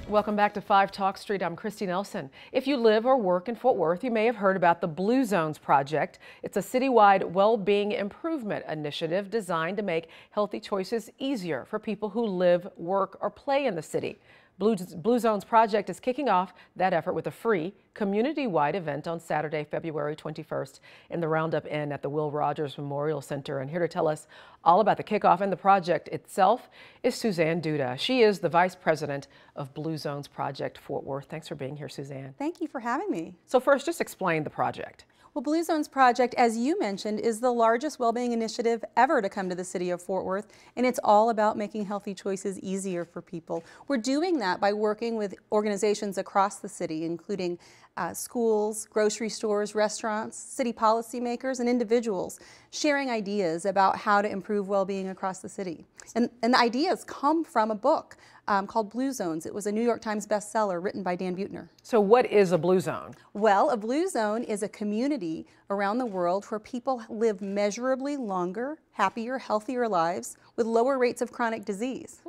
Welcome back to 5 Talk Street. I'm Christy Nelson. If you live or work in Fort Worth, you may have heard about the Blue Zones Project. It's a citywide well-being improvement initiative designed to make healthy choices easier for people who live, work, or play in the city. Blue Zones Project is kicking off that effort with a free community-wide event on Saturday, February 21st in the Roundup Inn at the Will Rogers Memorial Center. And here to tell us all about the kickoff and the project itself is Suzanne Duda. She is the Vice President of Blue Zones Project Fort Worth. Thanks for being here, Suzanne. Thank you for having me. So first, just explain the project. Well, Blue Zones Project, as you mentioned, is the largest well-being initiative ever to come to the city of Fort Worth, and it's all about making healthy choices easier for people. We're doing that by working with organizations across the city, including schools, grocery stores, restaurants, city policymakers, and individuals, sharing ideas about how to improve well-being across the city. And the ideas come from a book called Blue Zones. It was a New York Times bestseller written by Dan Buettner. So what is a blue zone? Well, a blue zone is a community around the world where people live measurably longer, happier, healthier lives with lower rates of chronic disease.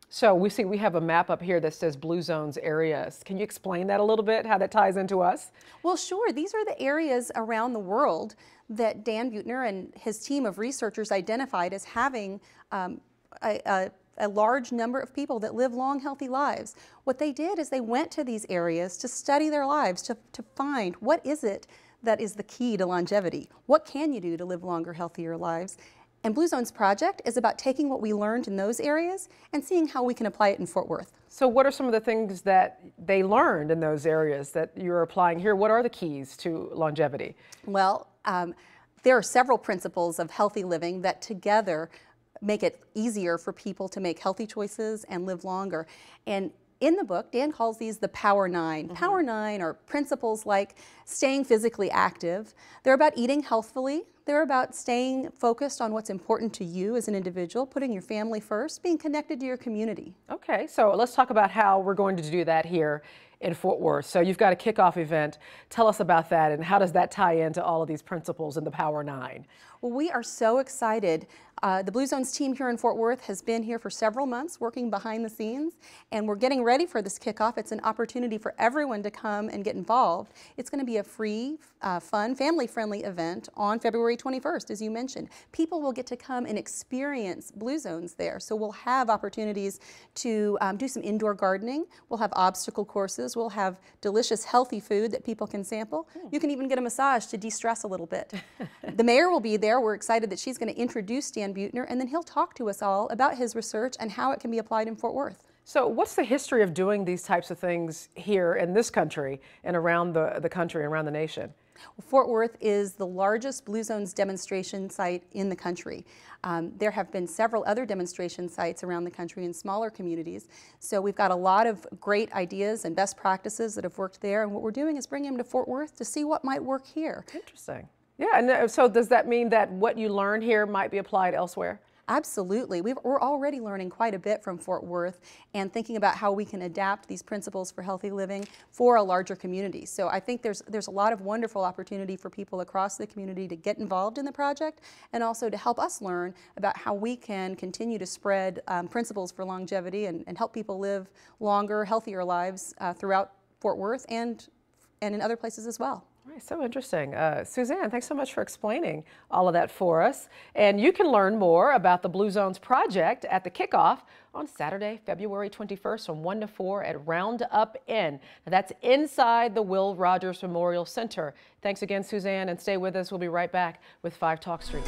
So we have a map up here that says Blue Zones areas. Can you explain that a little bit, how that ties into us? Well, sure. These are the areas around the world that Dan Buettner and his team of researchers identified as having a large number of people that live long, healthy lives. What they did is they went to these areas to study their lives, to find what is it that is the key to longevity. What can you do to live longer, healthier lives? And Blue Zones Project is about taking what we learned in those areas and seeing how we can apply it in Fort Worth. So what are some of the things that they learned in those areas that you're applying here? What are the keys to longevity? Well, there are several principles of healthy living that together make it easier for people to make healthy choices and live longer. And in the book, Dan calls these the Power Nine. Power Nine are principles like staying physically active. They're about eating healthfully. They're about staying focused on what's important to you as an individual, putting your family first, being connected to your community. Okay, so let's talk about how we're going to do that here in Fort Worth. So you've got a kickoff event. Tell us about that and how does that tie into all of these principles in the Power Nine? Well, we are so excited. The Blue Zones team here in Fort Worth has been here for several months working behind the scenes, and we're getting ready for this kickoff. It's an opportunity for everyone to come and get involved. It's going to be a free, fun, family-friendly event on February 21st, as you mentioned. People will get to come and experience Blue Zones there. So we'll have opportunities to do some indoor gardening. We'll have obstacle courses. We'll have delicious, healthy food that people can sample. You can even get a massage to de-stress a little bit. The mayor will be there. We're excited that she's going to introduce Dan Buettner, and then he'll talk to us all about his research and how it can be applied in Fort Worth. So what's the history of doing these types of things here in this country and around the country, around the nation? Well, Fort Worth is the largest Blue Zones demonstration site in the country. There have been several other demonstration sites around the country in smaller communities. So we've got a lot of great ideas and best practices that have worked there. And what we're doing is bringing them to Fort Worth to see what might work here. Interesting. Yeah, and so does that mean that what you learn here might be applied elsewhere? Absolutely. We're already learning quite a bit from Fort Worth and thinking about how we can adapt these principles for healthy living for a larger community. So I think there's a lot of wonderful opportunity for people across the community to get involved in the project and also to help us learn about how we can continue to spread principles for longevity and help people live longer, healthier lives throughout Fort Worth and in other places as well. Right, so interesting. Suzanne, thanks so much for explaining all of that for us. And you can learn more about the Blue Zones Project at the kickoff on Saturday, February 21st from 1 to 4 at Roundup Inn. Now, that's inside the Will Rogers Memorial Center. Thanks again, Suzanne, and stay with us. We'll be right back with 5 Talk Street.